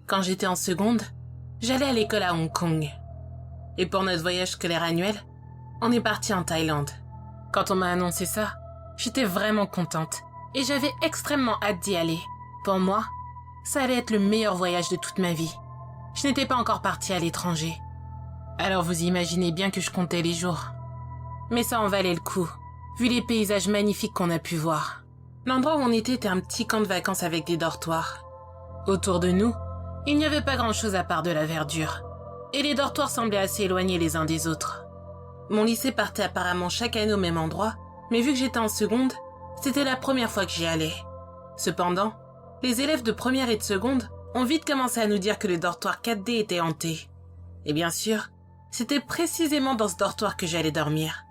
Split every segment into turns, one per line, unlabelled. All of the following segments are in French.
Quand j'étais en seconde, j'allais à l'école à Hong Kong. Et pour notre voyage scolaire annuel, on est parti en Thaïlande. Quand on m'a annoncé ça, j'étais vraiment contente et j'avais extrêmement hâte d'y aller. Pour moi, ça allait être le meilleur voyage de toute ma vie. Je n'étais pas encore partie à l'étranger. Alors vous imaginez bien que je comptais les jours. Mais ça en valait le coup, vu les paysages magnifiques qu'on a pu voir. L'endroit où on était un petit camp de vacances avec des dortoirs. Autour de nous, il n'y avait pas grand-chose à part de la verdure. Et les dortoirs semblaient assez éloignés les uns des autres. Mon lycée partait apparemment chaque année au même endroit, mais vu que j'étais en seconde, c'était la première fois que j'y allais. Cependant, les élèves de première et de seconde ont vite commencé à nous dire que le dortoir 4D était hanté. Et bien sûr, c'était précisément dans ce dortoir que j'allais dormir.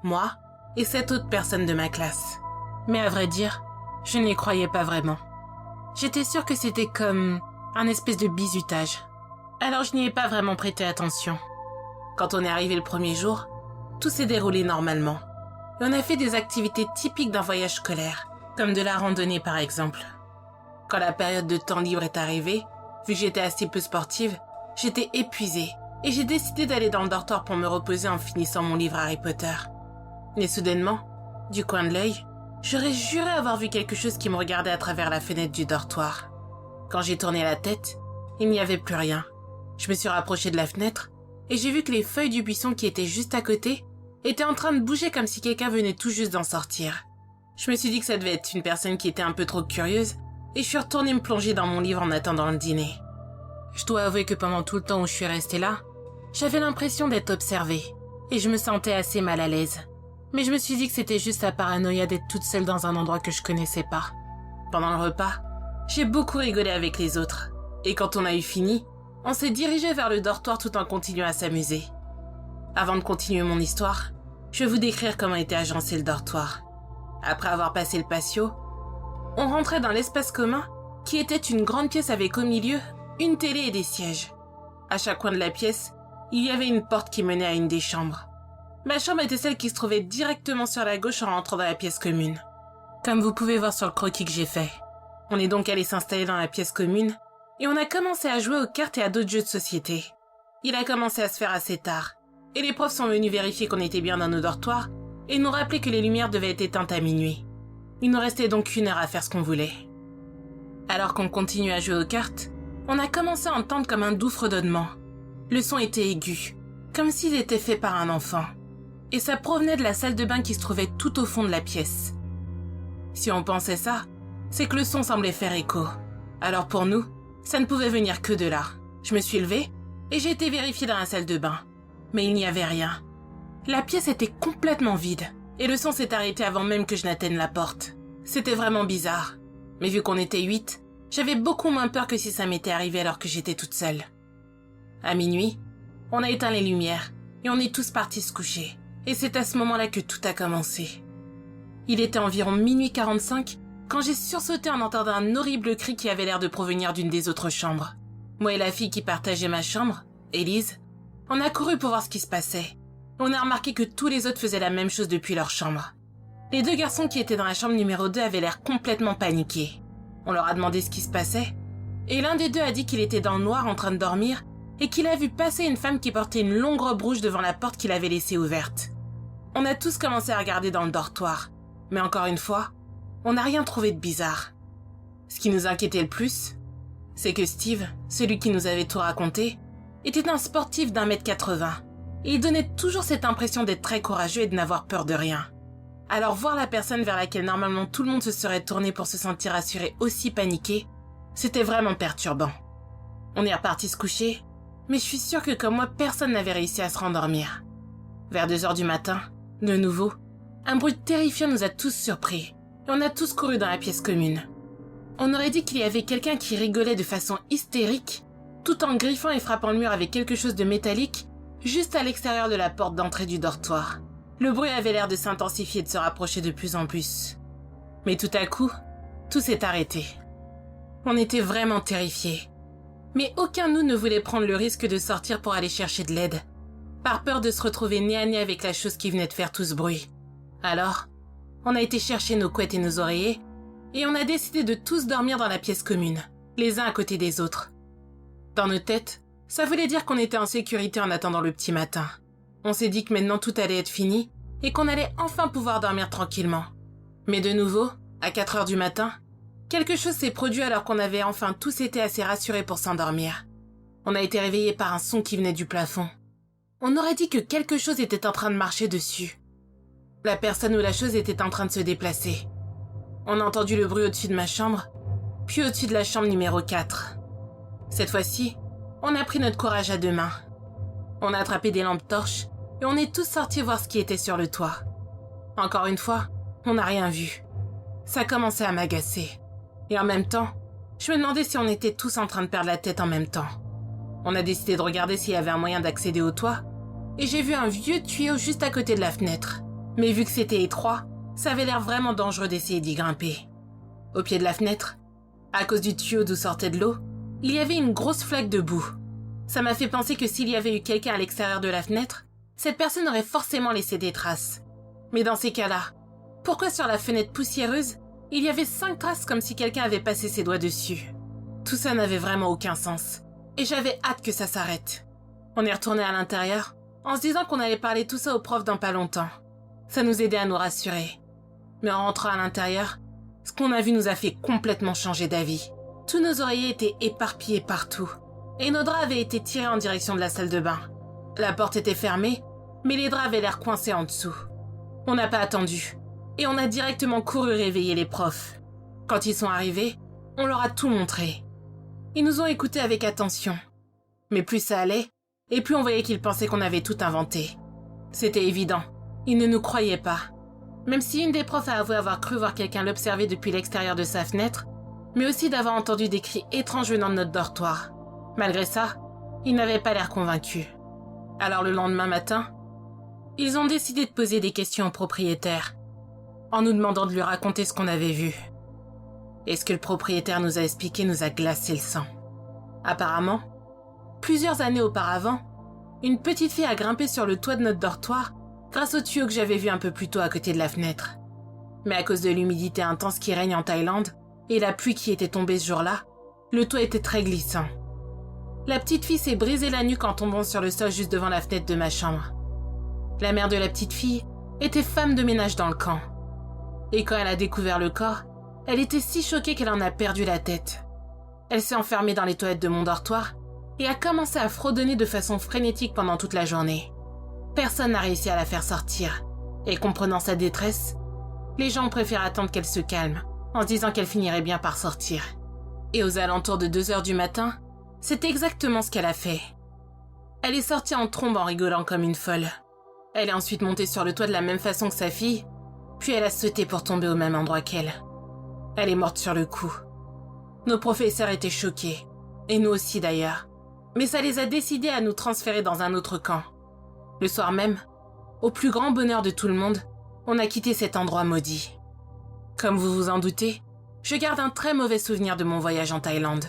Moi et 7 autres personnes de ma classe. Mais à vrai dire, je n'y croyais pas vraiment. J'étais sûre que c'était comme un espèce de bizutage. Alors je n'y ai pas vraiment prêté attention. Quand on est arrivé le premier jour, tout s'est déroulé normalement. Et on a fait des activités typiques d'un voyage scolaire, comme de la randonnée par exemple. Quand la période de temps libre est arrivée, vu que j'étais assez peu sportive, j'étais épuisée et j'ai décidé d'aller dans le dortoir pour me reposer en finissant mon livre Harry Potter. Mais soudainement, du coin de l'œil, j'aurais juré avoir vu quelque chose qui me regardait à travers la fenêtre du dortoir. Quand j'ai tourné la tête, il n'y avait plus rien. Je me suis rapprochée de la fenêtre et j'ai vu que les feuilles du buisson qui étaient juste à côté étaient en train de bouger comme si quelqu'un venait tout juste d'en sortir. Je me suis dit que ça devait être une personne qui était un peu trop curieuse et je suis retournée me plonger dans mon livre en attendant le dîner. Je dois avouer que pendant tout le temps où je suis restée là, j'avais l'impression d'être observée et je me sentais assez mal à l'aise. Mais je me suis dit que c'était juste la paranoïa d'être toute seule dans un endroit que je connaissais pas. Pendant le repas, j'ai beaucoup rigolé avec les autres. Et quand on a eu fini, on s'est dirigé vers le dortoir tout en continuant à s'amuser. Avant de continuer mon histoire, je vais vous décrire comment était agencé le dortoir. Après avoir passé le patio, on rentrait dans l'espace commun qui était une grande pièce avec au milieu une télé et des sièges. À chaque coin de la pièce, il y avait une porte qui menait à une des chambres. Ma chambre était celle qui se trouvait directement sur la gauche en rentrant dans la pièce commune. Comme vous pouvez voir sur le croquis que j'ai fait. On est donc allé s'installer dans la pièce commune et on a commencé à jouer aux cartes et à d'autres jeux de société. Il a commencé à se faire assez tard et les profs sont venus vérifier qu'on était bien dans nos dortoirs et nous rappeler que les lumières devaient être éteintes à minuit. Il nous restait donc 1 heure à faire ce qu'on voulait. Alors qu'on continue à jouer aux cartes, on a commencé à entendre comme un doux fredonnement. Le son était aigu, comme s'il était fait par un enfant. Et ça provenait de la salle de bain qui se trouvait tout au fond de la pièce. Si on pensait ça, c'est que le son semblait faire écho. Alors pour nous, ça ne pouvait venir que de là. Je me suis levée et j'ai été vérifier dans la salle de bain. Mais il n'y avait rien. La pièce était complètement vide et le son s'est arrêté avant même que je n'atteigne la porte. C'était vraiment bizarre. Mais vu qu'on était 8, j'avais beaucoup moins peur que si ça m'était arrivé alors que j'étais toute seule. À minuit, on a éteint les lumières et on est tous partis se coucher. Et c'est à ce moment-là que tout a commencé. Il était environ minuit 45 quand j'ai sursauté en entendant un horrible cri qui avait l'air de provenir d'une des autres chambres. Moi et la fille qui partageait ma chambre, Élise, on a couru pour voir ce qui se passait. On a remarqué que tous les autres faisaient la même chose depuis leur chambre. Les 2 garçons qui étaient dans la chambre numéro 2 avaient l'air complètement paniqués. On leur a demandé ce qui se passait et l'un des deux a dit qu'il était dans le noir en train de dormir et qu'il a vu passer une femme qui portait une longue robe rouge devant la porte qu'il avait laissée ouverte. On a tous commencé à regarder dans le dortoir, mais encore une fois, on n'a rien trouvé de bizarre. Ce qui nous inquiétait le plus, c'est que Steve, celui qui nous avait tout raconté, était un sportif d'1m80, et il donnait toujours cette impression d'être très courageux et de n'avoir peur de rien. Alors voir la personne vers laquelle normalement tout le monde se serait tourné pour se sentir assuré aussi paniqué, c'était vraiment perturbant. On est reparti se coucher, mais je suis sûre que comme moi, personne n'avait réussi à se rendormir. Vers 2h du matin, de nouveau, un bruit terrifiant nous a tous surpris et on a tous couru dans la pièce commune. On aurait dit qu'il y avait quelqu'un qui rigolait de façon hystérique, tout en griffant et frappant le mur avec quelque chose de métallique, juste à l'extérieur de la porte d'entrée du dortoir. Le bruit avait l'air de s'intensifier et de se rapprocher de plus en plus. Mais tout à coup, tout s'est arrêté. On était vraiment terrifiés. Mais aucun de nous ne voulait prendre le risque de sortir pour aller chercher de l'aide, par peur de se retrouver nez à nez avec la chose qui venait de faire tout ce bruit. Alors, on a été chercher nos couettes et nos oreillers, et on a décidé de tous dormir dans la pièce commune, les uns à côté des autres. Dans nos têtes, ça voulait dire qu'on était en sécurité en attendant le petit matin. On s'est dit que maintenant tout allait être fini et qu'on allait enfin pouvoir dormir tranquillement. Mais de nouveau, à 4 heures du matin, quelque chose s'est produit alors qu'on avait enfin tous été assez rassurés pour s'endormir. On a été réveillés par un son qui venait du plafond. On aurait dit que quelque chose était en train de marcher dessus. La personne ou la chose était en train de se déplacer. On a entendu le bruit au-dessus de ma chambre, puis au-dessus de la chambre numéro 4. Cette fois-ci, on a pris notre courage à 2 mains. On a attrapé des lampes torches et on est tous sortis voir ce qui était sur le toit. Encore une fois, on n'a rien vu. Ça commençait à m'agacer. Et en même temps, je me demandais si on était tous en train de perdre la tête en même temps. On a décidé de regarder s'il y avait un moyen d'accéder au toit et j'ai vu un vieux tuyau juste à côté de la fenêtre. Mais vu que c'était étroit, ça avait l'air vraiment dangereux d'essayer d'y grimper. Au pied de la fenêtre, à cause du tuyau d'où sortait de l'eau, il y avait une grosse flaque de boue. Ça m'a fait penser que s'il y avait eu quelqu'un à l'extérieur de la fenêtre, cette personne aurait forcément laissé des traces. Mais dans ces cas-là, pourquoi sur la fenêtre poussiéreuse, il y avait 5 traces comme si quelqu'un avait passé ses doigts dessus? Tout ça n'avait vraiment aucun sens. Et j'avais hâte que ça s'arrête. On est retourné à l'intérieur, en se disant qu'on allait parler tout ça au prof dans pas longtemps. Ça nous aidait à nous rassurer. Mais en rentrant à l'intérieur, ce qu'on a vu nous a fait complètement changer d'avis. Tous nos oreillers étaient éparpillés partout. Et nos draps avaient été tirés en direction de la salle de bain. La porte était fermée, mais les draps avaient l'air coincés en dessous. On n'a pas attendu. Et on a directement couru réveiller les profs. Quand ils sont arrivés, on leur a tout montré. Ils nous ont écoutés avec attention. Mais plus ça allait, et plus on voyait qu'ils pensaient qu'on avait tout inventé. C'était évident. Ils ne nous croyaient pas. Même si une des profs a avoué avoir cru voir quelqu'un l'observer depuis l'extérieur de sa fenêtre, mais aussi d'avoir entendu des cris étranges venant de notre dortoir. Malgré ça, ils n'avaient pas l'air convaincus. Alors le lendemain matin, ils ont décidé de poser des questions au propriétaire, en nous demandant de lui raconter ce qu'on avait vu. Et ce que le propriétaire nous a expliqué nous a glacé le sang. Apparemment, plusieurs années auparavant, une petite fille a grimpé sur le toit de notre dortoir grâce au tuyau que j'avais vu un peu plus tôt à côté de la fenêtre. Mais à cause de l'humidité intense qui règne en Thaïlande et la pluie qui était tombée ce jour-là, le toit était très glissant. La petite fille s'est brisé la nuque en tombant sur le sol juste devant la fenêtre de ma chambre. La mère de la petite fille était femme de ménage dans le camp. Et quand elle a découvert le corps, elle était si choquée qu'elle en a perdu la tête. Elle s'est enfermée dans les toilettes de mon dortoir et a commencé à fredonner de façon frénétique pendant toute la journée. Personne n'a réussi à la faire sortir. Et comprenant sa détresse, les gens préfèrent attendre qu'elle se calme, en se disant qu'elle finirait bien par sortir. Et aux alentours de 2 heures du matin, c'est exactement ce qu'elle a fait. Elle est sortie en trombe en rigolant comme une folle. Elle est ensuite montée sur le toit de la même façon que sa fille, puis elle a sauté pour tomber au même endroit qu'elle. Elle est morte sur le coup. Nos professeurs étaient choqués, et nous aussi d'ailleurs. Mais ça les a décidés à nous transférer dans un autre camp. Le soir même, au plus grand bonheur de tout le monde, on a quitté cet endroit maudit. Comme vous vous en doutez, je garde un très mauvais souvenir de mon voyage en Thaïlande.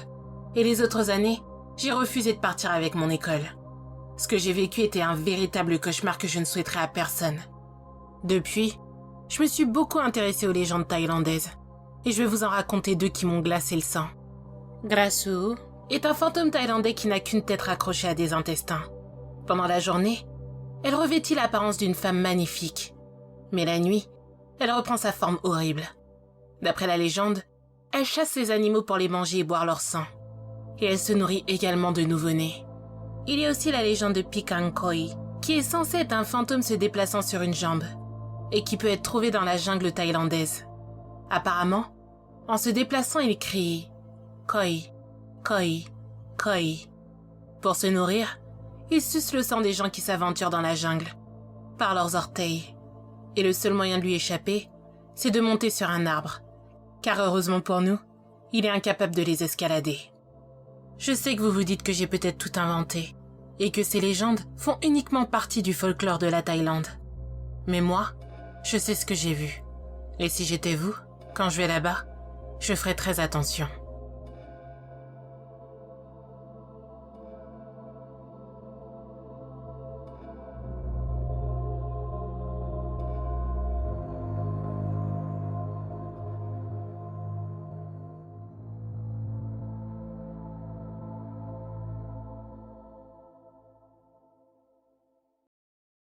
Et les autres années, j'ai refusé de partir avec mon école. Ce que j'ai vécu était un véritable cauchemar que je ne souhaiterais à personne. Depuis, je me suis beaucoup intéressée aux légendes thaïlandaises. Et je vais vous en raconter 2 qui m'ont glacé le sang. Grasu est un fantôme thaïlandais qui n'a qu'une tête raccrochée à des intestins. Pendant la journée, elle revêtit l'apparence d'une femme magnifique. Mais la nuit, elle reprend sa forme horrible. D'après la légende, elle chasse les animaux pour les manger et boire leur sang. Et elle se nourrit également de nouveau-nés. Il y a aussi la légende de Pikang Khoi, qui est censée être un fantôme se déplaçant sur une jambe, et qui peut être trouvé dans la jungle thaïlandaise. Apparemment, en se déplaçant, il crie « Khoi, Khoi, Khoi ». Pour se nourrir, il suce le sang des gens qui s'aventurent dans la jungle, par leurs orteils. Et le seul moyen de lui échapper, c'est de monter sur un arbre. Car heureusement pour nous, il est incapable de les escalader. Je sais que vous vous dites que j'ai peut-être tout inventé, et que ces légendes font uniquement partie du folklore de la Thaïlande. Mais moi, je sais ce que j'ai vu. Et si j'étais vous, quand je vais là-bas, je ferai très attention.